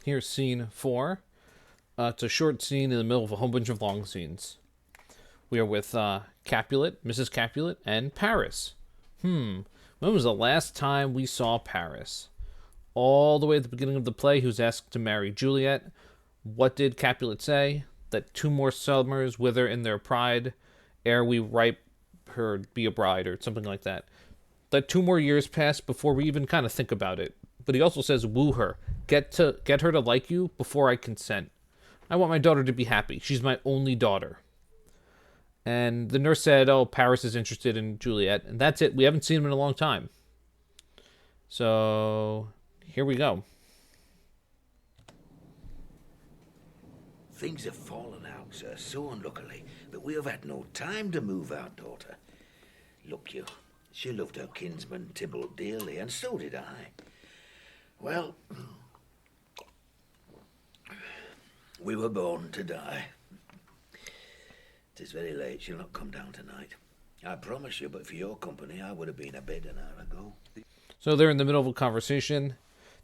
Here's scene 4. It's a short scene in the middle of a whole bunch of long scenes. We are with Capulet, Mrs. Capulet, and Paris. When was the last time we saw Paris? All the way at the beginning of the play, he was asked to marry Juliet. What did Capulet say? That 2 more summers wither in their pride, ere we ripe her be a bride, or something like that. That 2 more years pass before we even kind of think about it. But he also says, woo her. Get her to like you before I consent. I want my daughter to be happy. She's my only daughter. And the nurse said, oh, Paris is interested in Juliet. And that's it. We haven't seen him in a long time. So, here we go. Things have fallen out, sir, so unluckily, that we have had no time to move our daughter. Look you, she loved her kinsman Tybalt dearly, and so did I. Well, we were born to die. 'Tis very late, she'll not come down tonight. I promise you, but for your company, I would have been a bed an hour ago. So they're in the middle of a conversation.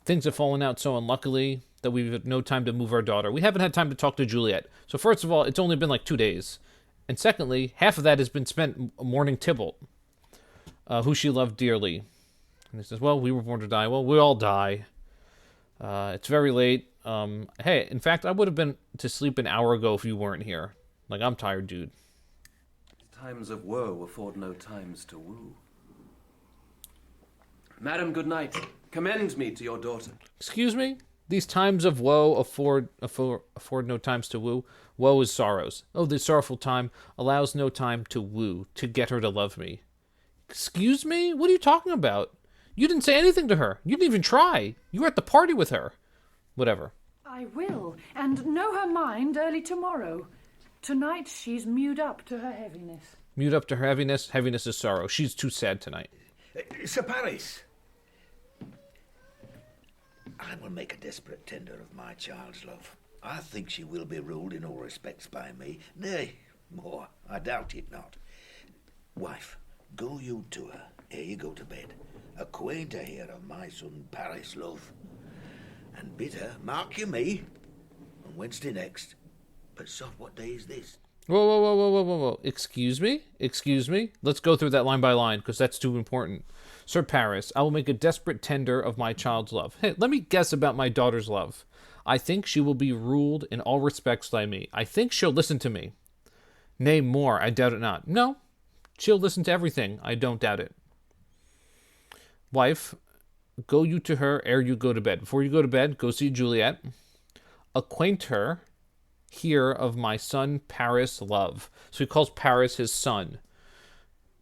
Things have fallen out so unluckily that we've had no time to move our daughter. We haven't had time to talk to Juliet. So first of all, it's only been like 2 days. And secondly, half of that has been spent mourning Tybalt, who she loved dearly. And he says, well, we were born to die. Well, we all die. It's very late. Hey, in fact, I would have been to sleep an hour ago if you weren't here. Like, I'm tired, dude. Times of woe afford no times to woo. Madam, good night. Commend me to your daughter. Excuse me? These times of woe afford no times to woo. Woe is sorrows. Oh, this sorrowful time allows no time to woo, to get her to love me. Excuse me? What are you talking about? You didn't say anything to her. You didn't even try. You were at the party with her. Whatever. I will, and know her mind early tomorrow. Tonight she's mewed up to her heaviness. Mewed up to her heaviness. Heaviness is sorrow. She's too sad tonight. Sir Paris, I will make a desperate tender of my child's love. I think she will be ruled in all respects by me. Nay, more, I doubt it not. Wife, go you to her ere you go to bed. Acquaint her here of my son Paris' love. And bid her, mark you me, on Wednesday next. But sod, what day is this? Whoa, whoa, whoa, whoa, whoa, whoa, whoa. Excuse me? Excuse me? Let's go through that line by line, because that's too important. Sir Paris, I will make a desperate tender of my child's love. Hey, let me guess about my daughter's love. I think she will be ruled in all respects by me. I think she'll listen to me. Nay, more, I doubt it not. No, she'll listen to everything. I don't doubt it. Wife, go you to her ere you go to bed. Before you go to bed, go see Juliet. Acquaint her here of my son Paris' love. So he calls Paris his son.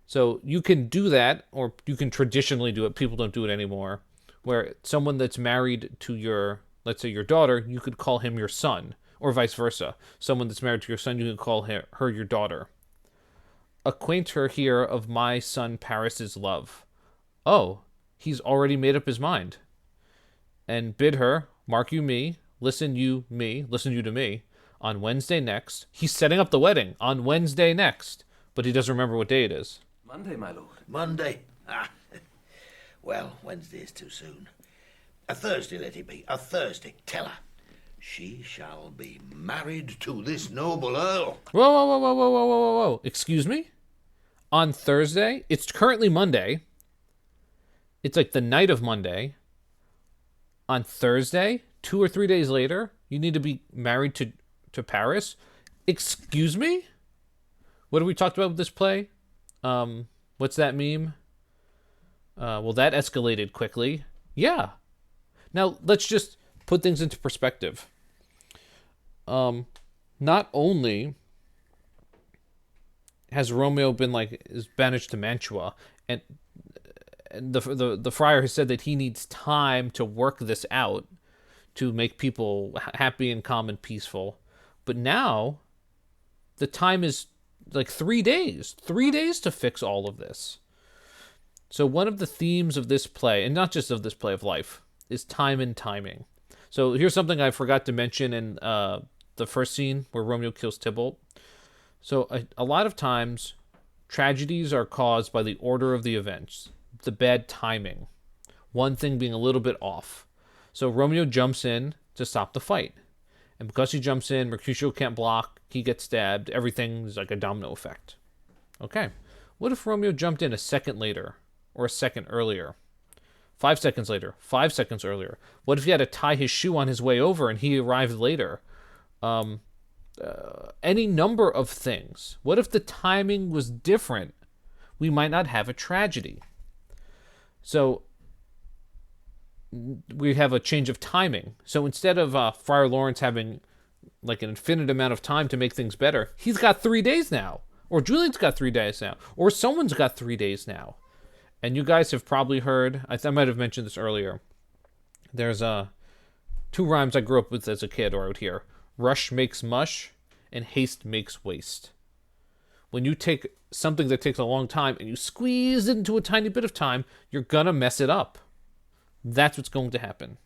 So you can do that, or you can traditionally do it. People don't do it anymore. Where someone that's married to your, let's say your daughter, you could call him your son, or vice versa. Someone that's married to your son, you can call her your daughter. Acquaint her here of my son Paris' love. Oh, he's already made up his mind. And bid her, mark you me, listen you to me, on Wednesday next. He's setting up the wedding on Wednesday next, but he doesn't remember what day it is. Monday, my lord. Monday? Ah, well, Wednesday is too soon. A Thursday let it be, a Thursday. Tell her, she shall be married to this noble earl. Whoa, whoa, whoa, whoa, whoa, whoa, whoa, whoa. Excuse me? On Thursday? It's currently Monday. It's like the night of Monday. On Thursday, 2 or 3 days later, you need to be married to Paris? Excuse me? What have we talked about with this play? What's that meme? Well, that escalated quickly. Yeah. Now, let's just put things into perspective. Not only has Romeo been is banished to Mantua, and the friar has said that he needs time to work this out to make people happy and calm and peaceful. But now, the time is 3 days. 3 days to fix all of this. So one of the themes of this play, and not just of this play of life, is time and timing. So here's something I forgot to mention in the first scene where Romeo kills Tybalt. So a lot of times, tragedies are caused by the order of the events, the bad timing, one thing being a little bit off. So Romeo jumps in to stop the fight. And because he jumps in, Mercutio can't block, he gets stabbed, everything's like a domino effect. Okay. What if Romeo jumped in a second later? Or a second earlier? 5 seconds later? 5 seconds earlier? What if he had to tie his shoe on his way over and he arrived later? Any number of things. What if the timing was different? We might not have a tragedy. So we have a change of timing. So instead of Friar Lawrence having like an infinite amount of time to make things better, he's got 3 days now. Or Juliet's got 3 days now. Or someone's got 3 days now. And you guys have probably heard, I might have mentioned this earlier, there's 2 rhymes I grew up with as a kid or out here. Rush makes mush, and haste makes waste. When you take something that takes a long time and you squeeze it into a tiny bit of time, you're gonna mess it up. That's what's going to happen.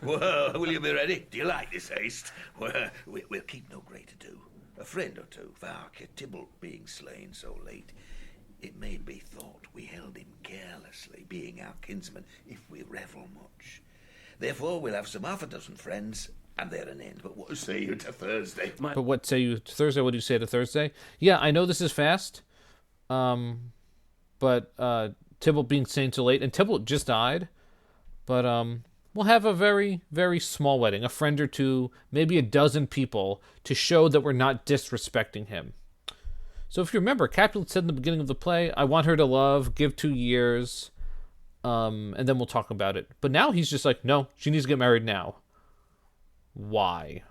Well, will you be ready? Do you like this haste? Well, we'll keep no great ado. A friend or two, Vark, Tybalt being slain so late. It may be thought we held him carelessly, being our kinsman, if we revel much. Therefore, we'll have some 6 friends, and they're an end. But what say you to Thursday? But what say you to Thursday? What do you say to Thursday? Yeah, I know this is fast, but Tybalt being slain so late, and Tybalt just died, but we'll have a very, very small wedding, a friend or two, maybe a dozen people, to show that we're not disrespecting him. So if you remember, Capulet said in the beginning of the play, I want her to love, give 2 years, and then we'll talk about it. But now he's just like, no, she needs to get married now. Why?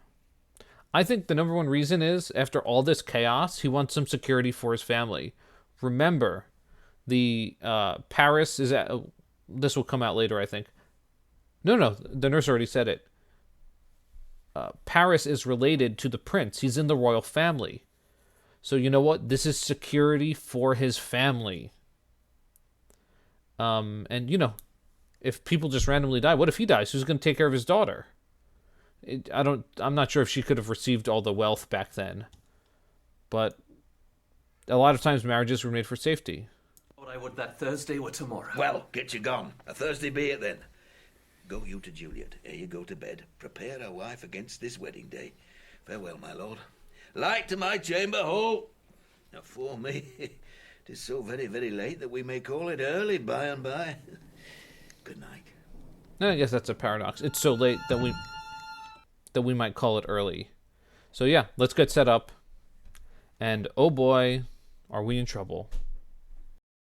I think the number one reason is, after all this chaos, he wants some security for his family. Remember, the Paris is at... this will come out later, I think. No, the nurse already said it. Paris is related to the prince. He's in the royal family. So you know what? This is security for his family. And, you know, if people just randomly die, what if he dies? Who's going to take care of his daughter? I'm not sure if she could have received all the wealth back then. But a lot of times marriages were made for safety. What I would that Thursday were tomorrow. Well, get you gone. A Thursday be it then. Go you to Juliet, ere you go to bed. Prepare our wife against this wedding day. Farewell, my lord. Light to my chamber, ho! Now for me, 'tis so very, very late that we may call it early by and by. Good night. And I guess that's a paradox. It's so late that we might call it early. So yeah, let's get set up. And oh boy, are we in trouble.